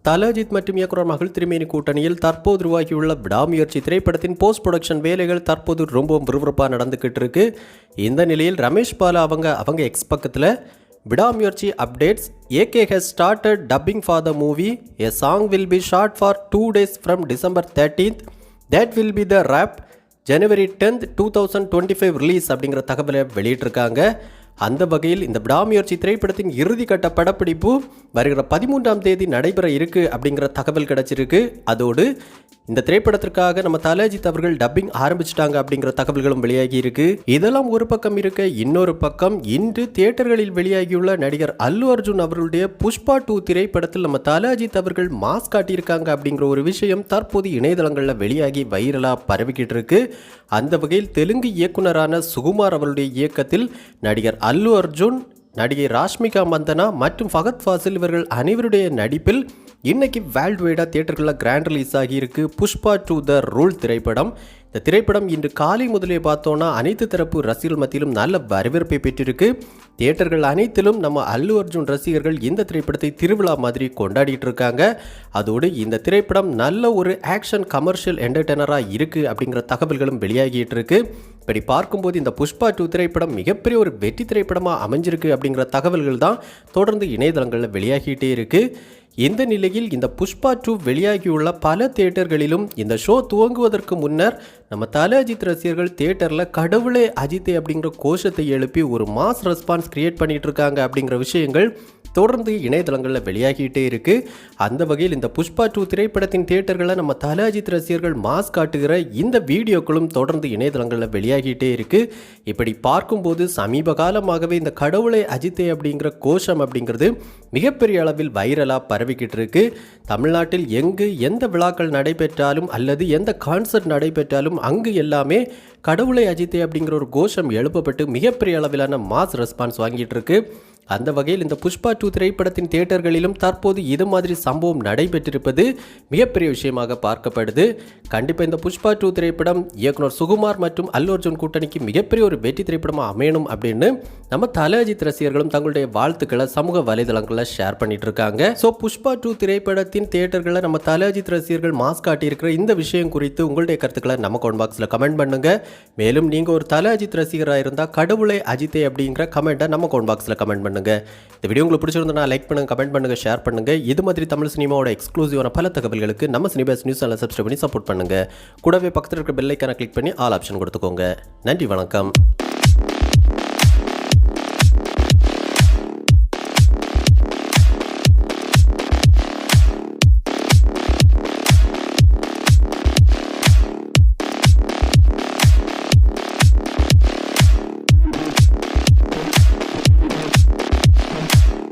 தலஜித் மற்றும் இயக்குனர் மகள் திருமேனி கூட்டணியில் தற்போது உருவாகியுள்ள விடாமுயற்சி திரைப்படத்தின் போஸ்ட் ப்ரொடக்ஷன் வேலைகள் தற்போது ரொம்பவும் விறுவிறுப்பாக நடந்துக்கிட்டு இருக்கு. இந்த நிலையில் ரமேஷ் பாலா அவங்க எக்ஸ் பக்கத்தில் விடாமுயற்சி updates AK has started dubbing for the movie. A song will be shot for 2 days from December 13th. That will be the wrap. January 10th 2025 release அப்படிங்கிற தகவலை வெளியிட்டிருக்காங்க. அந்த வகையில் இந்த விடாமுயற்சி திரைப்படத்தின் இறுதிக்கட்ட படப்பிடிப்பு வருகிற 13ஆம் தேதி நடைபெற இருக்கு அப்படிங்கிற தகவல் கிடைச்சிருக்கு. அதோடு இந்த திரைப்படத்திற்காக நம்ம தலஜித் அவர்கள் டப்பிங் ஆரம்பிச்சிட்டாங்க அப்படிங்கிற தகவல்களும் வெளியாகி இருக்கு. இதெல்லாம் ஒரு பக்கம் இருக்க, இன்னொரு பக்கம் இன்று தியேட்டர்களில் வெளியாகியுள்ள நடிகர் அல்லு அர்ஜுன் அவர்களுடைய புஷ்பா 2 திரைப்படத்தில் நம்ம தலஜித் அவர்கள் மாஸ்க் காட்டியிருக்காங்க அப்படிங்கிற ஒரு விஷயம் தற்போது இணையதளங்களில் வெளியாகி வைரலாக பரவிக்கிட்டு இருக்கு. அந்த வகையில் தெலுங்கு இயக்குனரான சுகுமார் அவருடைய இயக்கத்தில் நடிகர் அல்லு அர்ஜுன், நடிகை ராஷ்மிகா மந்தனா மற்றும் ஃபகத் ஃபாசில் இவர்கள் அனைவருடைய நடிப்பில் இன்னைக்கு வேர்ல்டு வைடாக தியேட்டர்களில் கிராண்ட் ரிலீஸ் ஆகியிருக்கு புஷ்பா 2 த ரூல் திரைப்படம். இந்த திரைப்படம் இன்று காலை முதலே பார்த்தோன்னா அனைத்து தரப்பு ரசிகர்கள் மத்தியிலும் நல்ல வரவேற்பை பெற்றிருக்கு. தியேட்டர்கள் அனைத்திலும் நம்ம அல்லு அர்ஜுன் ரசிகர்கள் இந்த திரைப்படத்தை திருவிழா மாதிரி கொண்டாடிட்டு இருக்காங்க. அதோடு இந்த திரைப்படம் நல்ல ஒரு ஆக்ஷன் கமர்ஷியல் என்டர்டெய்னராக இருக்குது அப்படிங்கிற தகவல்களும் வெளியாகிட்டு இருக்கு. இப்படி பார்க்கும்போது இந்த புஷ்பா 2 திரைப்படம் மிகப்பெரிய ஒரு வெற்றி திரைப்படமாக அமைஞ்சிருக்கு அப்படிங்கிற தகவல்கள் தான் தொடர்ந்து இணையதளங்களில் வெளியாகிட்டே இருக்குது. இந்த நிலையில் இந்த புஷ்பா 2 வெளியாகியுள்ள பல தியேட்டர்களிலும் இந்த ஷோ துவங்குவதற்கு முன்னர் நம்ம தலஜித் ரசிகர்கள் தியேட்டரில் கடவுளே அஜித்தே அப்படிங்கிற கோஷத்தை எழுப்பி ஒரு மாஸ் ரெஸ்பான்ஸ் கிரியேட் பண்ணிட்டு இருக்காங்க அப்படிங்கிற விஷயங்கள் தொடர்ந்து இணையதளங்களில் வெளியாகிட்டே இருக்கு. அந்த வகையில் இந்த புஷ்பா 2 திரைப்படத்தின் தியேட்டர்களில் நம்ம தலஜித் ரசிகர்கள் மாஸ் காட்டுகிற இந்த வீடியோக்களும் தொடர்ந்து இணையதளங்களில் வெளியாகிட்டே இருக்கு. இப்படி பார்க்கும்போது சமீப காலமாகவே இந்த கடவுளை அஜித்தே அப்படிங்கிற கோஷம் அப்படிங்கிறது மிகப்பெரிய அளவில் வைரலாக பரவிக்கிட்டு இருக்கு. தமிழ்நாட்டில் எங்கு எந்த விழாக்கள் நடைபெற்றாலும் அல்லது எந்த கான்சர்ட் நடைபெற்றாலும் அங்கு எல்லாமே கடவுளை அஜித்தே அப்படிங்கிற ஒரு கோஷம் எழுப்பப்பட்டு மிகப்பெரிய அளவிலான மாஸ் ரெஸ்பான்ஸ் வாங்கிட்டு இருக்கு. அந்த வகையில் இந்த புஷ்பா 2 திரைப்படத்தின் தியேட்டர்களிலும் தற்போது இது மாதிரி சம்பவம் நடைபெற்றிருப்பது மிகப்பெரிய விஷயமாக பார்க்கப்படுது. கண்டிப்பாக இந்த புஷ்பா 2 திரைப்படம் இயக்குனர் சுகுமார் மற்றும் அல்லு அர்ஜுன் கூட்டணிக்கு மிகப்பெரிய ஒரு வெற்றி திரைப்படமாக அமையணும் அப்படின்னு நம்ம தலஜித் ரசிகர்களும் தங்களுடைய வாழ்த்துக்களை சமூக வலைதளங்களில் ஷேர் பண்ணிட்டு இருக்காங்க. ஸோ புஷ்பா 2 திரைப்படத்தின் தியேட்டர்களில் நம்ம தலஜித் ரசிகர்கள் மாஸ்க் காட்டியிருக்கிற இந்த விஷயம் குறித்து உங்களுடைய கருத்துக்களை நம்ம கமெண்ட் பாக்ஸில் கமெண்ட் பண்ணுங்க. மேலும் நீங்கள் ஒரு தலஜித் ரசிகராக இருந்தால் கடவுளை அஜித்தே அப்படிங்கிற கமெண்ட்டை நம்ம கமெண்ட் பாக்ஸில் கமெண்ட் பண்ணுங்க. இந்த வீடியோ உங்களுக்கு பிடிச்சிருந்தா லைக் பண்ணுங்க, கமெண்ட் பண்ணுங்க, ஷேர் பண்ணுங்க. இது மாதிரி தமிழ் சினிமாவோட எக்ஸ்க்ளூசிவான பல தகவல்களுக்கு நம்ம சினிபாஸ் நியூஸ் சேனலை சப்ஸ்கிரைப் பண்ணி சப்போர்ட் பண்ணுங்க. கூடவே பக்கத்தில் இருக்கிற பெல் ஐகானை கிளிக் பண்ணி ஆல் ஆப்ஷன் கொடுத்துக்கோங்க. நன்றி, வணக்கம்.